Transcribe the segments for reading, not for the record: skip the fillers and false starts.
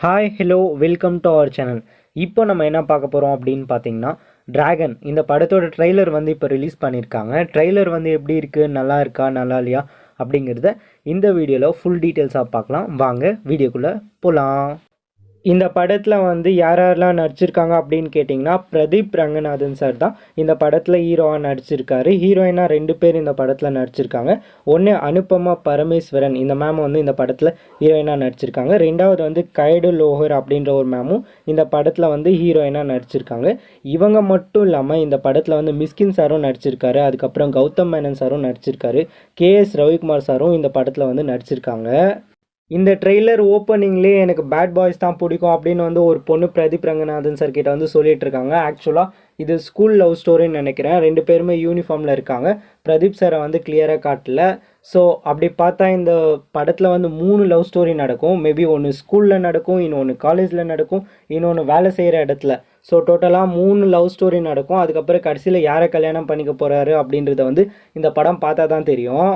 Hi hello welcome to our channel. இப்போ நம்ம என்ன பார்க்க போகிறோம் அப்படின்னு பார்த்தீங்கன்னா, டிராகன் இந்த படத்தோட ட்ரெய்லர் வந்து இப்போ ரிலீஸ் பண்ணியிருக்காங்க. ட்ரெய்லர் வந்து எப்படி இருக்குது, நல்லா இருக்கா நல்லா இல்லையா அப்படிங்கிறத இந்த வீடியோவில் ஃபுல் டீட்டெயில்ஸாக பார்க்கலாம். வாங்க வீடியோக்குள்ளே போகலாம். இந்த படத்தில் வந்து யார் யாரெல்லாம் நடிச்சிருக்காங்க அப்படின்னு கேட்டிங்கன்னா, பிரதீப் ரங்கநாதன் சார் தான் இந்த படத்தில் ஹீரோவாக நடிச்சிருக்காரு. ஹீரோயினாக 2 பேர் இந்த படத்தில் நடிச்சிருக்காங்க. ஒன்று அனுபமா பரமேஸ்வரன், இந்த மேம் வந்து இந்த படத்தில் ஹீரோயினாக நடிச்சிருக்காங்க. 2வது வந்து கைடு லோஹர் அப்படின்ற ஒரு மேமும் இந்த படத்தில் வந்து ஹீரோயினாக நடிச்சிருக்காங்க. இவங்க மட்டும் இல்லாமல் இந்த படத்தில் வந்து மிஸ்கின் சாரும் நடிச்சிருக்காரு. அதுக்கப்புறம் கௌதம் மேனன் சாரும் நடிச்சிருக்காரு. கேஎஸ் ரவிக்குமார் சாரும் இந்த படத்தில் வந்து நடிச்சிருக்காங்க. இந்த ட்ரெய்லர் ஓப்பனிங்லேயே எனக்கு பேட் பாய்ஸ் தான் பிடிக்கும் அப்படின்னு வந்து ஒரு பொண்ணு பிரதீப் ரங்கநாதன் சார் கிட்ட வந்து சொல்லிட்டு இருக்காங்க. ஆக்சுவலாக இது ஸ்கூல் லவ் ஸ்டோரின்னு நினைக்கிறேன். 2 பேருமே யூனிஃபார்மில் இருக்காங்க. பிரதீப் சாரை வந்து கிளியராக காட்டல. ஸோ அப்படி பார்த்தா இந்த படத்தில் வந்து 3 லவ் ஸ்டோரி நடக்கும். மேபி ஒன்று ஸ்கூலில் நடக்கும், இன்னொன்று காலேஜில் நடக்கும், இன்னொன்று வேலை செய்கிற இடத்துல. ஸோ டோட்டலாக 3 லவ் ஸ்டோரி நடக்கும். அதுக்கப்புறம் கடைசியில் யாரை கல்யாணம் பண்ணிக்க போகிறாரு அப்படின்றத வந்து இந்த படம் பார்த்தா தான் தெரியும்.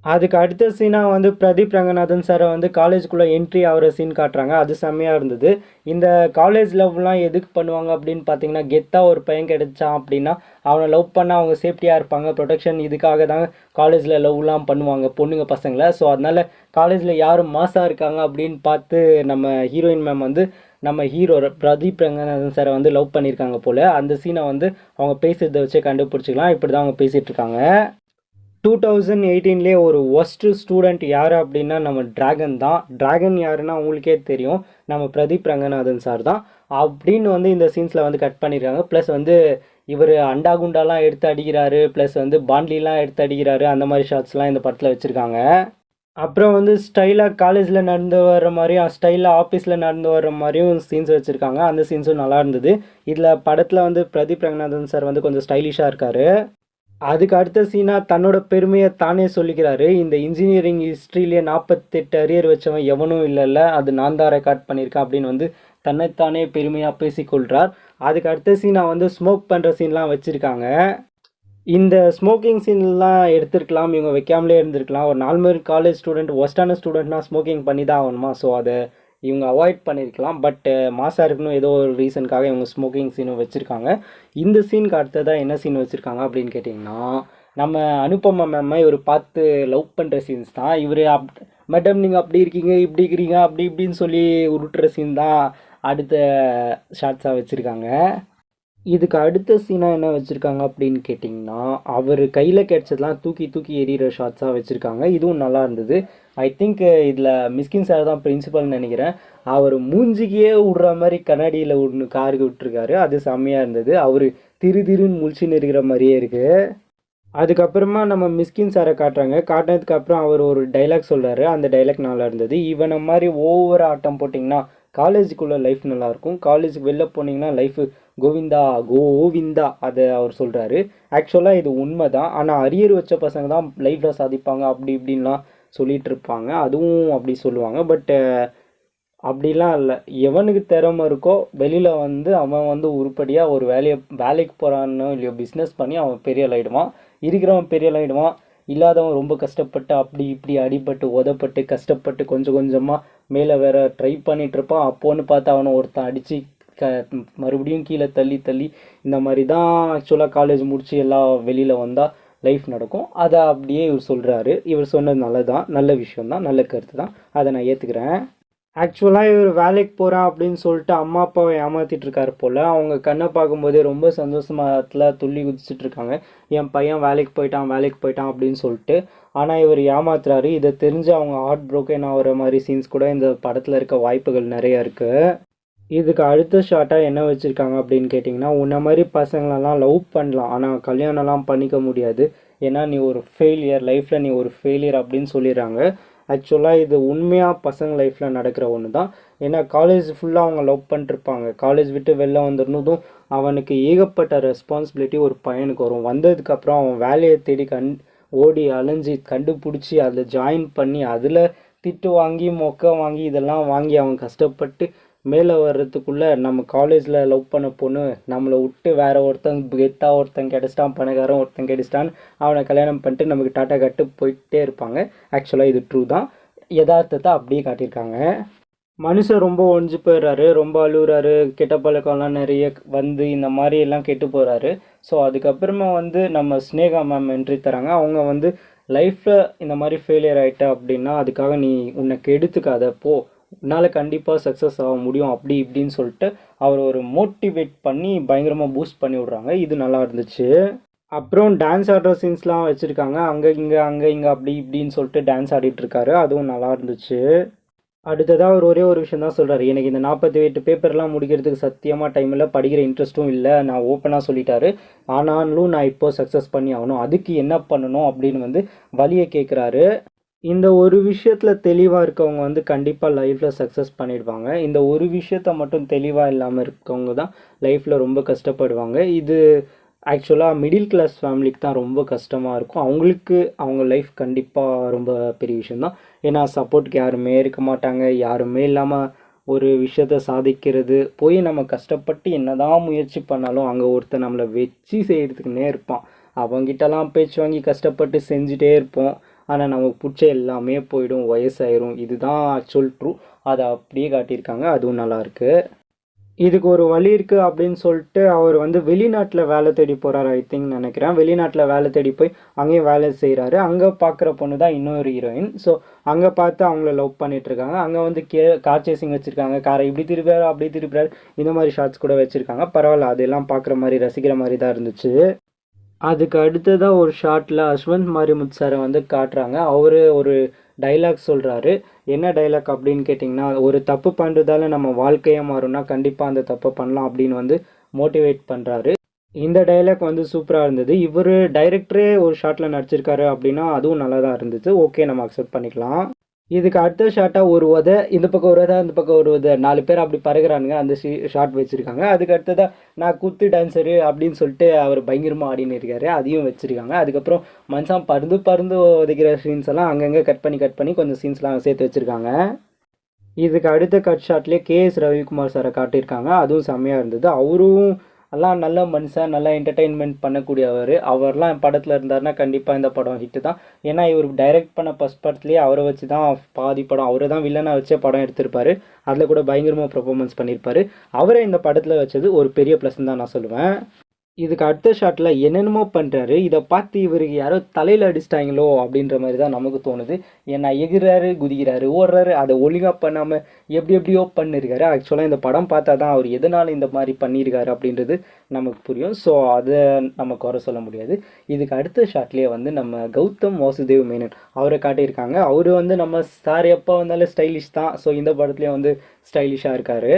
அதுக்கு அடுத்த சீனாக வந்து பிரதீப் ரங்கநாதன் சாரை வந்து காலேஜுக்குள்ளே என்ட்ரி ஆகிற சீன் காட்டுறாங்க. அது செம்மையாக இருந்தது. இந்த காலேஜ் லவ்லாம் எதுக்கு பண்ணுவாங்க அப்படின்னு பார்த்தீங்கன்னா, கெத்தாக ஒரு பையன் கிடைச்சான் அப்படின்னா அவனை லவ் பண்ணால் அவங்க சேஃப்டியாக இருப்பாங்க, ப்ரொடெக்ஷன். இதுக்காக தான் காலேஜில் லவ்லாம் பண்ணுவாங்க பொண்ணுங்க பசங்களை. ஸோ அதனால் காலேஜில் யார் மாசாக இருக்காங்க அப்படின்னு பார்த்து நம்ம ஹீரோயின் மேம் வந்து நம்ம ஹீரோ பிரதீப் ரங்கநாதன் சாரை வந்து லவ் பண்ணியிருக்காங்க போல். அந்த சீனை வந்து அவங்க பேசுகிறத வச்சே கண்டுபிடிச்சிக்கலாம். இப்படி தான் அவங்க பேசிகிட்டு இருக்காங்க. 2018 ஒரு ஒஸ்ட்டு ஸ்டூடெண்ட் யார் அப்படின்னா நம்ம டிராகன் தான். டிராகன் யாருன்னா உங்களுக்கே தெரியும், நம்ம பிரதீப் ரங்கநாதன் சார் தான் அப்படின்னு வந்து இந்த சீன்ஸில் வந்து கட் பண்ணியிருக்காங்க. ப்ளஸ் வந்து இவர் அண்டா குண்டாலாம் எடுத்து அடிக்கிறாரு, ப்ளஸ் வந்து பாண்ட்லிலாம் எடுத்து அடிக்கிறாரு. அந்த மாதிரி ஷார்ட்ஸ்லாம் இந்த படத்தில் வச்சுருக்காங்க. அப்புறம் வந்து ஸ்டைலாக காலேஜில் நடந்து வர்ற மாதிரியும், ஸ்டைலாக ஆஃபீஸில் நடந்து வர்ற மாதிரியும் சீன்ஸ் வச்சுருக்காங்க. அந்த சீன்ஸும் நல்லா இருந்தது. இதில் படத்தில் வந்து பிரதீப் ரங்கநாதன் சார் வந்து கொஞ்சம் ஸ்டைலிஷாக இருக்கார். அதுக்கு அடுத்த சீனாக தன்னோட பெருமையை தானே சொல்லிக்கிறாரு. இந்த இன்ஜினியரிங் ஹிஸ்ட்ரியிலே 48 அரியர் வச்சவன் எவனும் இல்லைல்ல, அது நான் தான் ரெக்கார்ட் பண்ணியிருக்கேன் அப்படின்னு வந்து தன்னைத்தானே பெருமையாக பேசிக்கொள்கிறார். அதுக்கு அடுத்த சீனாக வந்து ஸ்மோக் பண்ணுற சீன்லாம் வச்சுருக்காங்க. இந்த ஸ்மோக்கிங் சீன்லாம் எடுத்துருக்கலாம், இவங்க வைக்காமலே இருந்திருக்கலாம். ஒரு நார்மல் காலேஜ் ஸ்டூடெண்ட், ஒஸ்டான ஸ்டூடெண்ட்னா ஸ்மோக்கிங் பண்ணி தான் ஆகணுமா? ஸோ அதை இவங்க அவாய்ட் பண்ணியிருக்கலாம். பட் மாசாக இருக்கணும் ஏதோ ஒரு ரீசனுக்காக இவங்க ஸ்மோக்கிங் சீனும் வச்சுருக்காங்க. இந்த சீனுக்கு அடுத்ததாக என்ன சீன் வச்சுருக்காங்க அப்படின்னு கேட்டிங்கன்னா, நம்ம அனுபமா மேம் இவர் பார்த்து லவ் பண்ணுற சீன்ஸ் தான். இவர் மேடம் நீங்கள் அப்படி இருக்கீங்க, இப்படி இருக்கிறீங்க, அப்படி இப்படின்னு சொல்லி உருட்டுற சீன் தான் அடுத்த ஷார்ட்ஸாக வச்சுருக்காங்க. இதுக்கு அடுத்த சீனாக என்ன வச்சுருக்காங்க அப்படின்னு கேட்டிங்கன்னா, அவர் கையில் கிடச்சதெல்லாம் தூக்கி தூக்கி எறிகிற ஷார்ட்ஸாக வச்சுருக்காங்க. இதுவும் நல்லா இருந்தது. ஐ திங்க் இதில் மிஸ்கின் சார் தான் பிரின்சிபல்னு நினைக்கிறேன். அவர் மூஞ்சிக்கையே விடுற மாதிரி கண்ணாடியில் ஒன்று காருக்கு விட்டுருக்காரு. அது செம்மையாக இருந்தது. அவர் திருன்னு முழிச்சுன்னு இருக்கிற மாதிரியே இருக்குது. அதுக்கப்புறமா நம்ம மிஸ்கின் சாரை காட்டுறாங்க. காட்டினதுக்கப்புறம் அவர் ஒரு டைலாக் சொல்கிறாரு. அந்த டைலாக் நல்லா இருந்தது. இவனை மாதிரி ஓவர் ஆட்டம் போட்டிங்கன்னா காலேஜுக்குள்ளே லைஃப் நல்லாயிருக்கும், காலேஜுக்கு வெளில போனீங்கன்னா லைஃபு கோவிந்தா கோவிந்தா, அதை அவர் சொல்கிறாரு. ஆக்சுவலாக இது உண்மை தான். ஆனால் அரியர் வச்ச பசங்க தான் லைஃப்பில் சாதிப்பாங்க அப்படி இப்படின்லாம் சொல்லிகிட்டு இருப்பாங்க. அதுவும் அப்படி சொல்லுவாங்க. பட் அப்படிலாம் இல்லை. எவனுக்கு திறமை இருக்கோ வெளியில் வந்து அவன் வந்து உருப்படியாக ஒரு வேலைக்கு போகிறானோ இல்லையோ பிஸ்னஸ் பண்ணி அவன் பெரிய ஆகிடுவான். இருக்கிறவன் பெரிய ஆகிடுவான். இல்லாதவன் ரொம்ப கஷ்டப்பட்டு அப்படி இப்படி அடிபட்டு உதப்பட்டு கஷ்டப்பட்டு கொஞ்சம் கொஞ்சமாக மேலே வேற ட்ரை பண்ணிகிட்டு இருப்பான். அப்போன்னு பார்த்து அவனை ஒருத்தன் அடித்து மறுபடியும் கீழே தள்ளி தள்ளி இந்த மாதிரி தான் ஆக்சுவலாக காலேஜ் முடித்து எல்லாம் வெளியில் வந்தால் லைஃப் நடக்கும். அதை அப்படியே இவர் சொல்கிறாரு. இவர் சொன்னது நல்லதான், நல்ல விஷயந்தான், நல்ல கருத்து தான். அதை நான் ஏற்றுக்கிறேன். ஆக்சுவலாக இவர் வேலைக்கு போகிறான் அப்படின்னு சொல்லிட்டு அம்மா அப்பாவை ஏமாற்றிட்டு இருக்காரு போல். அவங்க கண்ணை பார்க்கும்போதே ரொம்ப சந்தோஷமாக துள்ளி குதிச்சுட்ருக்காங்க. என் பையன் வேலைக்கு போயிட்டான் அப்படின்னு சொல்லிட்டு. ஆனால் இவர் ஏமாத்துறாரு. இதை தெரிஞ்சு அவங்க ஹார்ட் ப்ரோக்கன் ஆகிற மாதிரி சீன்ஸ் கூட இந்த படத்தில் இருக்க வாய்ப்புகள் நிறையா இருக்குது. இதுக்கு அடுத்த ஷார்ட்டாக என்ன வச்சுருக்காங்க அப்படின்னு கேட்டிங்கன்னா, உன்ன மாதிரி பசங்களெல்லாம் லவ் பண்ணலாம், ஆனால் கல்யாணம்லாம் பண்ணிக்க முடியாது, ஏன்னா நீ ஒரு ஃபெயிலியர், லைஃப்பில் நீ ஒரு ஃபெயிலியர் அப்படின்னு சொல்லிடுறாங்க. ஆக்சுவலாக இது உண்மையாக பசங்க லைஃப்பில் நடக்கிற ஒன்று தான். ஏன்னா காலேஜ் ஃபுல்லாக அவங்க லவ் பண்ணிட்டுருப்பாங்க. காலேஜ் விட்டு வெளில வந்துருந்ததும் அவனுக்கு ஏகப்பட்ட ரெஸ்பான்சிபிலிட்டி ஒரு பையனுக்கு வரும். வந்ததுக்கப்புறம் அவன் வேலையை தேடி ஓடி அலைஞ்சி கண்டுபிடிச்சி அதில் ஜாயின் பண்ணி அதில் திட்டு வாங்கி மொக்க வாங்கி இதெல்லாம் வாங்கி அவன் கஷ்டப்பட்டு மேலே வர்றதுக்குள்ளே நம்ம காலேஜில் லவ் பண்ண பொண்ணு நம்மளை விட்டு வேறு ஒருத்தன் கெத்தாக ஒருத்தன் கிடச்சிட்டான், பணக்காரன் ஒருத்தன் கிடச்சிட்டான்னு அவனை கல்யாணம் பண்ணிட்டு நமக்கு டாட்டா கட்டு போயிட்டே இருப்பாங்க. ஆக்சுவலாக இது ட்ரூ தான். யதார்த்தத்தை அப்படியே காட்டியிருக்காங்க. மனுஷன் ரொம்ப ஒழிஞ்சு போயிடுறாரு, ரொம்ப அழுகுறாரு, கெட்ட பழக்கம்லாம் நிறைய வந்து இந்த மாதிரி எல்லாம் கெட்டு போகிறாரு. ஸோ அதுக்கப்புறமா வந்து நம்ம ஸ்னேகா மேம் என்ட்ரி தராங்க. அவங்க வந்து லைஃப்பில் இந்த மாதிரி ஃபெயிலியர் ஆகிட்ட அப்படின்னா அதுக்காக நீ உன்னை கெடுத்துக்காத போ, உன்னால் கண்டிப்பாக சக்ஸஸ் ஆக முடியும் அப்படி இப்படின்னு சொல்லிட்டு அவர் ஒரு மோட்டிவேட் பண்ணி பயங்கரமாக பூஸ்ட் பண்ணி விட்றாங்க. இது நல்லா இருந்துச்சு. அப்புறம் டான்ஸ் ஆடுற சீன்ஸ்லாம் வச்சுருக்காங்க. அங்கே இங்கே அப்படி இப்படின்னு சொல்லிட்டு டான்ஸ் ஆடிட்டு இருக்காரு. அதுவும் நல்லா இருந்துச்சு. அடுத்ததாக அவர் ஒரே ஒரு விஷயம் தான் சொல்கிறாரு, எனக்கு இந்த 48 பேப்பர்லாம் முடிக்கிறதுக்கு சத்தியமாக டைம் இல்லை, படிக்கிற இன்ட்ரெஸ்ட்டும் இல்லை, நான் ஓப்பனாக சொல்லிட்டாரு. ஆனாலும் நான் இப்போ சக்ஸஸ் பண்ணி ஆகணும், அதுக்கு என்ன பண்ணணும் அப்படின்னு வந்து வழியை கேட்குறாரு. இந்த ஒரு விஷயத்தில் தெளிவாக இருக்கவங்க வந்து கண்டிப்பாக லைஃப்பில் சக்ஸஸ் பண்ணிடுவாங்க. இந்த ஒரு விஷயத்த மட்டும் தெளிவாக இல்லாமல் இருக்கவங்க தான் லைஃப்பில் ரொம்ப கஷ்டப்படுவாங்க. இது ஆக்சுவலாக மிடில் கிளாஸ் ஃபேமிலிக்கு தான் ரொம்ப கஷ்டமாக இருக்கும். அவங்களுக்கு அவங்க லைஃப் கண்டிப்பாக ரொம்ப பெரிய விஷயந்தான். ஏன்னா சப்போர்ட்டுக்கு யாருமே இருக்க மாட்டாங்க. யாருமே இல்லாமல் ஒரு விஷயத்த சாதிக்கிறது போய் நம்ம கஷ்டப்பட்டு என்னதான் முயற்சி பண்ணாலும் அங்கே ஒருத்தர் நம்மளை வச்சு செய்கிறதுக்குன்னே இருப்பான். அவங்கிட்டலாம் பேச்சு வாங்கி கஷ்டப்பட்டு செஞ்சுட்டே இருப்போம். ஆனால் நமக்கு பிடிச்ச எல்லாமே போயிடும், வயசாயிரும். இதுதான் ஆக்சுவல் ட்ரூ. அதை அப்படியே காட்டியிருக்காங்க. அதுவும் நல்லாயிருக்கு. இதுக்கு ஒரு வழி இருக்குது அப்படின்னு சொல்லிட்டு அவர் வந்து வெளிநாட்டில் வேலை தேடி போகிறாரு ஐ திங்க் நினைக்கிறேன். வெளிநாட்டில் வேலை தேடி போய் அங்கேயும் வேலை செய்கிறாரு. அங்கே பார்க்குற பொண்ணு தான் இன்னொரு ஹீரோயின். ஸோ அங்கே பார்த்து அவங்கள லவ் பண்ணிகிட்ருக்காங்க. அங்கே வந்து கார் சேசிங் வச்சுருக்காங்க. காரை இப்படி திருப்பாரு அப்படி திருப்பாரு, இந்த மாதிரி ஷார்ட்ஸ் கூட வச்சுருக்காங்க. பரவாயில்ல, அதெல்லாம் பார்க்குற மாதிரி ரசிக்கிற மாதிரி தான் இருந்துச்சு. அதுக்கு அடுத்ததாக ஒரு ஷார்ட்டில் அஸ்வந்த் மாரிமுத்து சாரை வந்து காட்டுறாங்க. அவர் ஒரு டைலாக் சொல்கிறாரு. என்ன டைலாக் அப்படின்னு கேட்டிங்கன்னா, ஒரு தப்பு பண்ணுறதால நம்ம வாழ்க்கையாக மாறும்னா கண்டிப்பாக அந்த தப்பை பண்ணலாம் அப்படின்னு வந்து மோட்டிவேட் பண்ணுறாரு. இந்த டைலாக் வந்து சூப்பராக இருந்தது. இவர் டைரக்டரே ஒரு ஷார்ட்டில் நடிச்சிருக்காரு அப்படின்னா அதுவும் நல்லா தான் இருந்துச்சு. ஓகே, நம்ம அக்செப்ட் பண்ணிக்கலாம். இதுக்கு அடுத்த ஷார்ட்டாக ஒரு உதை, இந்த பக்கம் ஒரு உதை, இந்த பக்கம் ஒரு உதை, 4 பேர் அப்படி பறகுறானுங்க. அந்த ஷார்ட் வச்சுருக்காங்க. அதுக்கு அடுத்ததாக நான் குத்து டான்ஸரு அப்படின்னு சொல்லிட்டு அவர் பயங்கரமாக ஆடின்னு இருக்காரு. அதையும் வச்சுருக்காங்க. அதுக்கப்புறம் மனுஷன் பருந்து பருந்து உதைக்கிற சீன்ஸ் எல்லாம் அங்கங்கே கட் பண்ணி கொஞ்சம் சீன்ஸ்லாம் சேர்த்து வச்சுருக்காங்க. இதுக்கு அடுத்த கட் ஷாட்லேயே கேஎஸ் ரவிக்குமார் சாரை காட்டியிருக்காங்க. அதுவும் செம்மையாக இருந்தது. அவரும் எல்லாம் நல்ல மனுஷன், நல்லா என்டர்டெயின்மெண்ட் பண்ணக்கூடியவர். அவர்லாம் படத்தில் இருந்தாருன்னா கண்டிப்பாக இந்த படம் ஹிட்டு தான். ஏன்னா இவர் டைரக்ட் பண்ண ஃபஸ்ட் படத்துலேயே அவரை வச்சு தான் பாதி படம், அவரை தான் வில்லனாக வச்சே படம் எடுத்திருப்பாரு. அதில் கூட பயங்கரமாக பெர்ஃபார்மன்ஸ் பண்ணியிருப்பார். அவரை இந்த படத்தில் வச்சது ஒரு பெரிய ப்ளஸ்ன்னு தான் நான் சொல்லுவேன். இதுக்கு அடுத்த ஷாட்டில் என்னென்னமோ பண்ணுறாரு. இதை பார்த்து இவருக்கு யாரோ தலையில் அடிச்சிட்டாங்களோ அப்படின்ற மாதிரி தான் நமக்கு தோணுது. ஏன்னா எகிறாரு, குதிக்கிறாரு, ஓடுறாரு, அதை ஒழுங்காக பண்ணாமல் எப்படியோ பண்ணியிருக்காரு. ஆக்சுவலாக இந்த படம் பார்த்தா தான் அவர் எதனால் இந்த மாதிரி பண்ணியிருக்காரு அப்படின்றது நமக்கு புரியும். ஸோ அதை நம்ம குறை சொல்ல முடியாது. இதுக்கு அடுத்த ஷாட்லேயே வந்து நம்ம கௌதம் வாசுதேவ் மேனன் அவரை காட்டியிருக்காங்க. அவர் வந்து நம்ம சார் எப்போ வந்தாலும் ஸ்டைலிஷ் தான். ஸோ இந்த படத்துலேயே வந்து ஸ்டைலிஷாக இருக்கார்.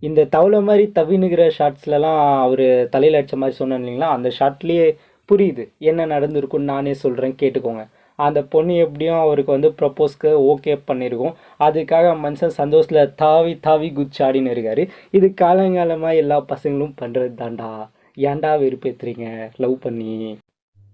இந்த தவளை மாதிரி தவினுகிற ஷார்ட்ஸ்லலாம் அவர் தலையில் அடித்த மாதிரி சொன்னேன் இல்லைங்களா, அந்த ஷார்ட்லேயே புரியுது என்ன நடந்திருக்குன்னு. நானே சொல்கிறேன், கேட்டுக்கோங்க. அந்த பொண்ணு எப்படியும் அவருக்கு வந்து ப்ரப்போஸ்க்கு ஓகே பண்ணியிருக்கோம். அதுக்காக மனுஷன் சந்தோஷத்தில் தாவி தாவி குச்சாடின்னு இருக்காரு. இது காலங்காலமாக எல்லா பசங்களும் பண்ணுறது தான்டா. ஏன்டா வெறுப்பேற்றுறீங்க லவ் பண்ணி?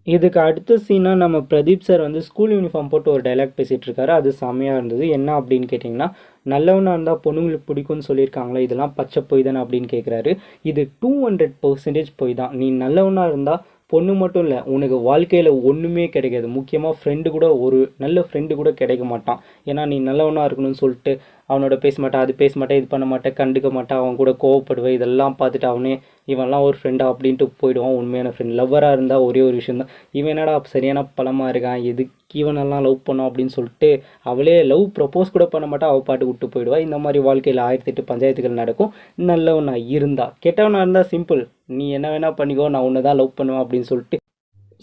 இதுக்கு அடுத்த சீனாக நம்ம பிரதீப் சார் வந்து ஸ்கூல் யூனிஃபார்ம் போட்டு ஒரு டைலாக் பேசிகிட்டு இருக்காரு. அது செம்மையாக இருந்தது. என்ன அப்படின்னு கேட்டிங்கன்னா, நல்லவனாக இருந்தால் பொண்ணுங்களுக்கு பிடிக்கும்னு சொல்லியிருக்காங்களே, இதெல்லாம் பச்சை பொய் தானே அப்படின்னு கேட்குறாரு. இது 200% பொய் தான். நீ நல்லவனாக இருந்தால் பொண்ணு மட்டும் இல்லை, உனக்கு வாழ்க்கையில் ஒன்றுமே கிடைக்காது. முக்கியமாக ஃப்ரெண்டு கூட, ஒரு நல்ல ஃப்ரெண்டு கூட கிடைக்க மாட்டான். ஏன்னா நீ நல்லவனாக இருக்கணும்னு சொல்லிட்டு அவனோட பேச மாட்டான், அது பேச மாட்டேன், இது பண்ண மாட்டேன், கண்டுக்க மாட்டான், அவன் கூட கோவப்படுவேன். இதெல்லாம் பார்த்துட்டு அவனே இவன்லாம் ஒரு ஃப்ரெண்டா அப்படின்ட்டு போயிடுவான். உண்மையான ஃப்ரெண்ட் லவ்வராக இருந்தால் ஒரே ஒரு விஷயம் தான், இவன் என்னடா சரியான பழமாக இருக்கான், எதுக்கு இவனெல்லாம் லவ் பண்ணோம் அப்படின்னு சொல்லிட்டு அவளே லவ் ப்ரப்போஸ் கூட பண்ண மாட்டா, அவள் பாட்டு விட்டு போயிடுவா. இந்த மாதிரி வாழ்க்கையில் 1008 பஞ்சாயத்துகள் நடக்கும். நல்லவனா இருந்தா, கெட்டவனாக இருந்தால் சிம்பிள், நீ என்ன வேணால் பண்ணிக்கோ, நான் உன்னை தான் லவ் பண்ணுவேன் அப்படின்னு சொல்லிட்டு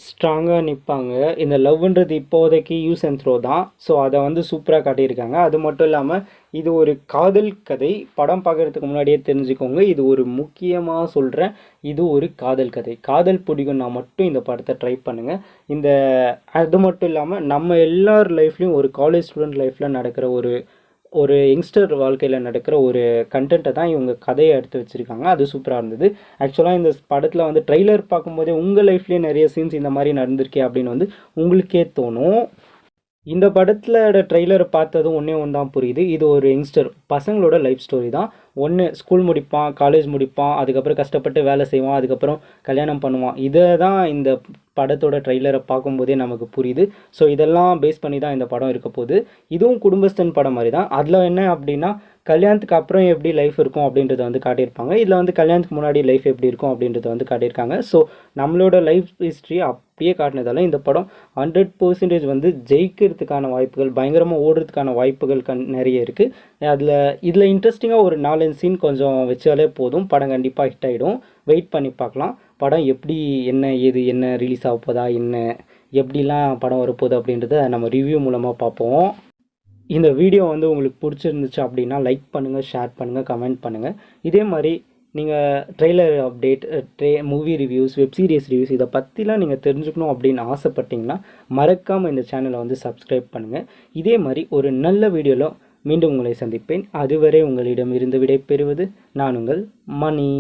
ஸ்ட்ராங்காக நிற்பாங்க. இந்த லவ்ன்றது இப்போதைக்கு யூஸ் அண்ட் த்ரோ தான். ஸோ அதை வந்து சூப்பராக காட்டியிருக்காங்க. அது மட்டும் இல்லாமல் இது ஒரு காதல் கதை. படம் பார்க்குறதுக்கு முன்னாடியே தெரிஞ்சுக்கோங்க, இது ஒரு முக்கியமாக சொல்கிறேன், இது ஒரு காதல் கதை. காதல் பிடிக்கும்னா மட்டும் இந்த படத்தை ட்ரை பண்ணுங்கள். அது மட்டும் இல்லாமல் நம்ம எல்லார் லைஃப்லேயும், ஒரு காலேஜ் ஸ்டூடெண்ட் லைஃப்பில் நடக்கிற ஒரு யங்ஸ்டர் வாழ்க்கையில் நடக்கிற ஒரு கண்டென்ட்டை தான் இவங்க கதையை எடுத்து வச்சுருக்காங்க. அது சூப்பராக இருந்தது. ஆக்சுவலாக இந்த படத்தில் வந்து ட்ரெய்லர் பார்க்கும்போதே உங்கள் லைஃப்லேயே நிறைய சீன்ஸ் இந்த மாதிரி நடந்திருக்கே அப்படின்னு வந்து உங்களுக்கே தோணும். இந்த படத்தில் ட்ரெய்லரை பார்த்ததும் ஒன்றே ஒன்று தான் புரியுது, இது ஒரு யங்ஸ்டர் பசங்களோட லைஃப் ஸ்டோரி தான். ஒன்று ஸ்கூல் முடிப்பான், காலேஜ் முடிப்பான், அதுக்கப்புறம் கஷ்டப்பட்டு வேலை செய்வான், அதுக்கப்புறம் கல்யாணம் பண்ணுவான். இதை தான் இந்த படத்தோட ட்ரெய்லரை பார்க்கும்போதே நமக்கு புரியுது. ஸோ இதெல்லாம் பேஸ் பண்ணி தான் இந்த படம் இருக்க போகுது. இதுவும் குடும்பஸ்தன் படம் மாதிரி தான். அதில் என்ன அப்படின்னா கல்யாணத்துக்கு அப்புறம் எப்படி லைஃப் இருக்கும் அப்படின்றத வந்து காட்டியிருப்பாங்க. இதில் வந்து கல்யாணத்துக்கு முன்னாடி லைஃப் எப்படி இருக்கும் அப்படின்றத வந்து காட்டியிருக்காங்க. ஸோ நம்மளோட லைஃப் ஹிஸ்ட்ரி அப்படியே காட்டினதால இந்த படம் 100% வந்து ஜெயிக்கிறதுக்கான வாய்ப்புகள், பயங்கரமாக ஓடுறதுக்கான வாய்ப்புகள் நிறைய இருக்குது. இதில் இன்ட்ரெஸ்டிங்காக ஒரு 4-5 சீன் கொஞ்சம் வச்சாலே போதும், படம் கண்டிப்பாக ஹிட் ஆகிடும். வெயிட் பண்ணி பார்க்கலாம் படம் எப்படி, என்ன ரிலீஸ் ஆக போதா, எப்படிலாம் படம் வரப்போகுது அப்படின்றத நம்ம ரிவ்யூ மூலமாக பார்ப்போம். இந்த வீடியோ வந்து உங்களுக்கு பிடிச்சிருந்துச்சு அப்படின்னா லைக் பண்ணுங்கள், ஷேர் பண்ணுங்கள், கமெண்ட் பண்ணுங்கள். இதே மாதிரி நீங்கள் trailer update, movie reviews, web series reviews இதை பற்றிலாம் நீங்கள் தெரிஞ்சுக்கணும் அப்படின்னு ஆசைப்பட்டீங்கன்னா மறக்காமல் இந்த சேனலை வந்து சப்ஸ்கிரைப் பண்ணுங்கள். இதே மாதிரி ஒரு நல்ல வீடியோவில் மீண்டும் உங்களை சந்திப்பேன். அதுவரை உங்களிடம் இருந்து விடை பெறுவது நான் உங்கள் மணி.